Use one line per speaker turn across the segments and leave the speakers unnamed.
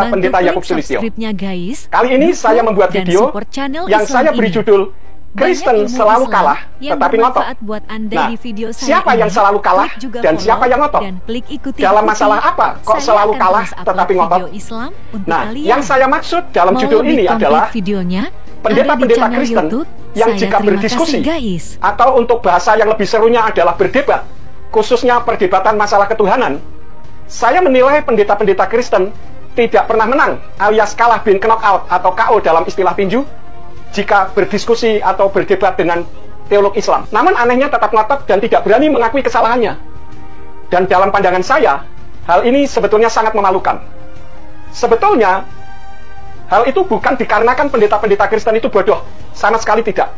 Pendeta Yakub Sulistyo.
Guys,
kali ini saya membuat video yang saya beri judul Kristen selalu kalah tetapi ngotot. Nah, siapa yang selalu kalah dan siapa yang ngotot? Dalam masalah apa kok selalu kalah tetapi ngotot? Nah, yang saya maksud dalam judul ini adalah pendeta-pendeta Kristen yang jika berdiskusi atau untuk bahasa yang lebih serunya adalah berdebat, khususnya perdebatan masalah ketuhanan, saya menilai pendeta-pendeta Kristen tidak pernah menang alias kalah bin knockout atau KO dalam istilah tinju jika berdiskusi atau berdebat dengan teolog Islam. Namun anehnya tetap ngotot dan tidak berani mengakui kesalahannya. Dan dalam pandangan saya, hal ini sebetulnya sangat memalukan. Sebetulnya, hal itu bukan dikarenakan pendeta-pendeta Kristen itu bodoh, sama sekali tidak.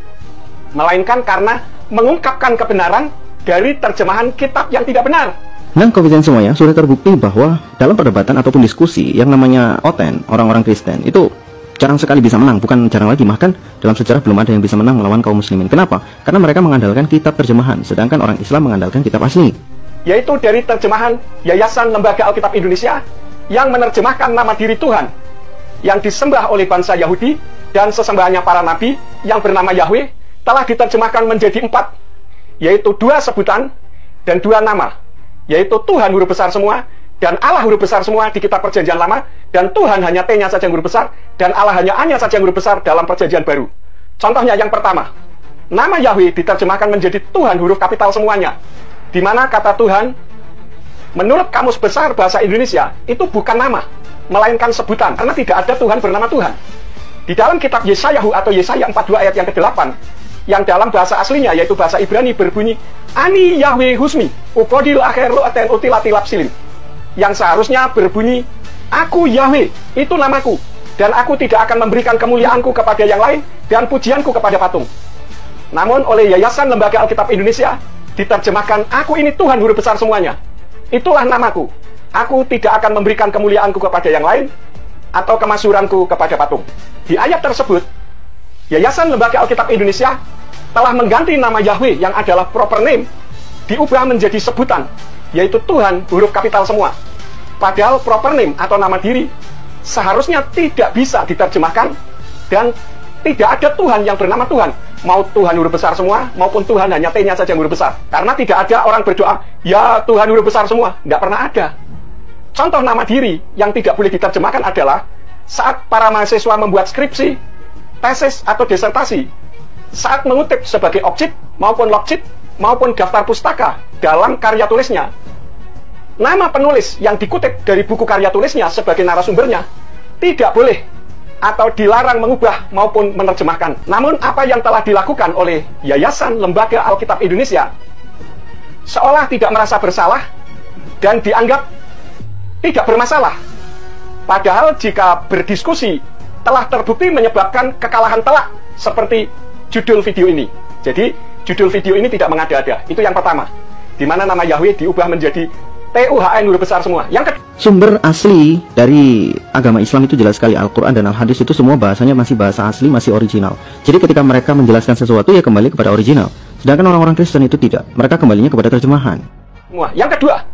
Melainkan karena mengungkapkan kebenaran dari terjemahan kitab yang tidak benar.
Nah, kawan semuanya, sudah terbukti bahwa dalam perdebatan ataupun diskusi yang namanya oten, orang-orang Kristen, itu jarang sekali bisa menang, bukan jarang lagi, bahkan dalam sejarah belum ada yang bisa menang melawan kaum muslimin. Kenapa? Karena mereka mengandalkan kitab terjemahan, sedangkan orang Islam mengandalkan kitab asli.
Yaitu dari terjemahan Yayasan Lembaga Alkitab Indonesia yang menerjemahkan nama diri Tuhan yang disembah oleh bangsa Yahudi dan sesembahannya para nabi yang bernama Yahweh telah diterjemahkan menjadi 4, yaitu 2 sebutan dan 2 nama, yaitu Tuhan huruf besar semua dan Allah huruf besar semua di kitab perjanjian lama, dan Tuhan hanya T-nya saja yang huruf besar, dan Allah hanya A-nya saja yang huruf besar dalam perjanjian baru. Contohnya yang pertama, nama Yahweh diterjemahkan menjadi Tuhan huruf kapital semuanya, di mana kata Tuhan, menurut Kamus Besar Bahasa Indonesia, itu bukan nama, melainkan sebutan, karena tidak ada Tuhan bernama Tuhan. Di dalam kitab Yesayahu atau Yesaya 42 ayat yang ke-8, yang dalam bahasa aslinya, yaitu bahasa Ibrani, berbunyi, Ani Yahweh Husmi, Ukodil Akhir Lo Aten Utilatilap Silim, yang seharusnya berbunyi, Aku Yahweh, itu namaku, dan aku tidak akan memberikan kemuliaanku kepada yang lain dan pujianku kepada patung. Namun oleh Yayasan Lembaga Alkitab Indonesia diterjemahkan, Aku ini Tuhan huruf besar semuanya, itulah namaku, aku tidak akan memberikan kemuliaanku kepada yang lain atau kemasyhuranku kepada patung. Di ayat tersebut, Yayasan Lembaga Alkitab Indonesia telah mengganti nama Yahweh yang adalah proper name diubah menjadi sebutan, yaitu Tuhan huruf kapital semua. Padahal proper name atau nama diri seharusnya tidak bisa diterjemahkan dan tidak ada Tuhan yang bernama Tuhan, mau Tuhan huruf besar semua maupun Tuhan hanya T-nya saja yang huruf besar. Karena tidak ada orang berdoa, ya Tuhan huruf besar semua, nggak pernah ada. Contoh nama diri yang tidak boleh diterjemahkan adalah saat para mahasiswa membuat skripsi, tesis atau disertasi, saat mengutip sebagai objek maupun logit maupun daftar pustaka dalam karya tulisnya, nama penulis yang dikutip dari buku karya tulisnya sebagai narasumbernya tidak boleh atau dilarang mengubah maupun menerjemahkan. Namun apa yang telah dilakukan oleh Yayasan Lembaga Alkitab Indonesia seolah tidak merasa bersalah dan dianggap tidak bermasalah. Padahal jika berdiskusi telah terbukti menyebabkan kekalahan telak seperti judul video ini. Jadi judul video ini tidak mengada-ada. Itu yang pertama, di mana nama Yahweh diubah menjadi TUHN huruf besar semua. Yang kedua,
sumber asli dari agama Islam itu jelas sekali, Al-Quran dan Al-Hadis itu semua bahasanya masih bahasa asli, masih original. Jadi ketika mereka menjelaskan sesuatu ya kembali kepada original. Sedangkan orang-orang Kristen itu tidak, mereka kembalinya kepada terjemahan.
Yang kedua,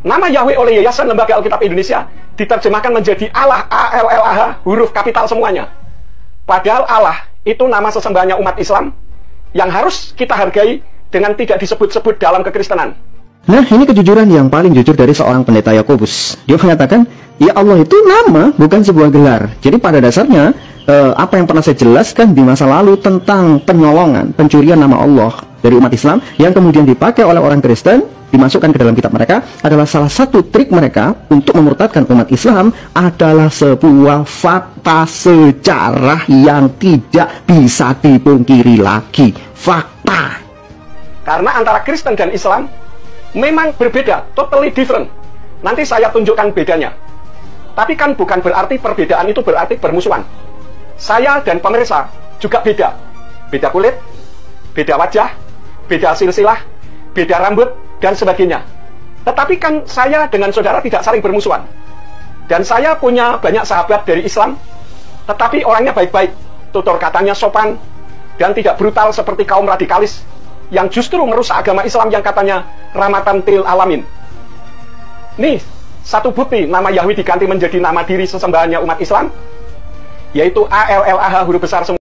nama Yahweh oleh Yayasan Lembaga Alkitab Indonesia diterjemahkan menjadi Allah, A-L-L-A-H huruf kapital semuanya. Padahal Allah itu nama sesembahannya umat Islam yang harus kita hargai dengan tidak disebut-sebut dalam kekristenan.
Nah, ini kejujuran yang paling jujur dari seorang pendeta Yakobus. Dia mengatakan, ya Allah itu nama, bukan sebuah gelar. Jadi pada dasarnya, apa yang pernah saya jelaskan di masa lalu tentang penyolongan, pencurian nama Allah dari umat Islam, yang kemudian dipakai oleh orang Kristen, dimasukkan ke dalam kitab mereka, adalah salah satu trik mereka untuk memurtadkan umat Islam, adalah sebuah fakta sejarah yang tidak bisa dipungkiri lagi. Fakta.
Karena antara Kristen dan Islam memang berbeda, totally different. Nanti saya tunjukkan bedanya. Tapi kan bukan berarti perbedaan itu berarti bermusuhan. Saya dan pemirsa juga beda. Beda kulit, beda wajah, beda silsilah, beda rambut, dan sebagainya. Tetapi kan saya dengan saudara tidak saling bermusuhan. Dan saya punya banyak sahabat dari Islam, tetapi orangnya baik-baik, tutur katanya sopan, dan tidak brutal seperti kaum radikalis yang justru merusak agama Islam yang katanya rahmatan til alamin. Nih, satu bukti nama Yahweh diganti menjadi nama diri sesembahannya umat Islam, yaitu ALLAH huruf besar semua.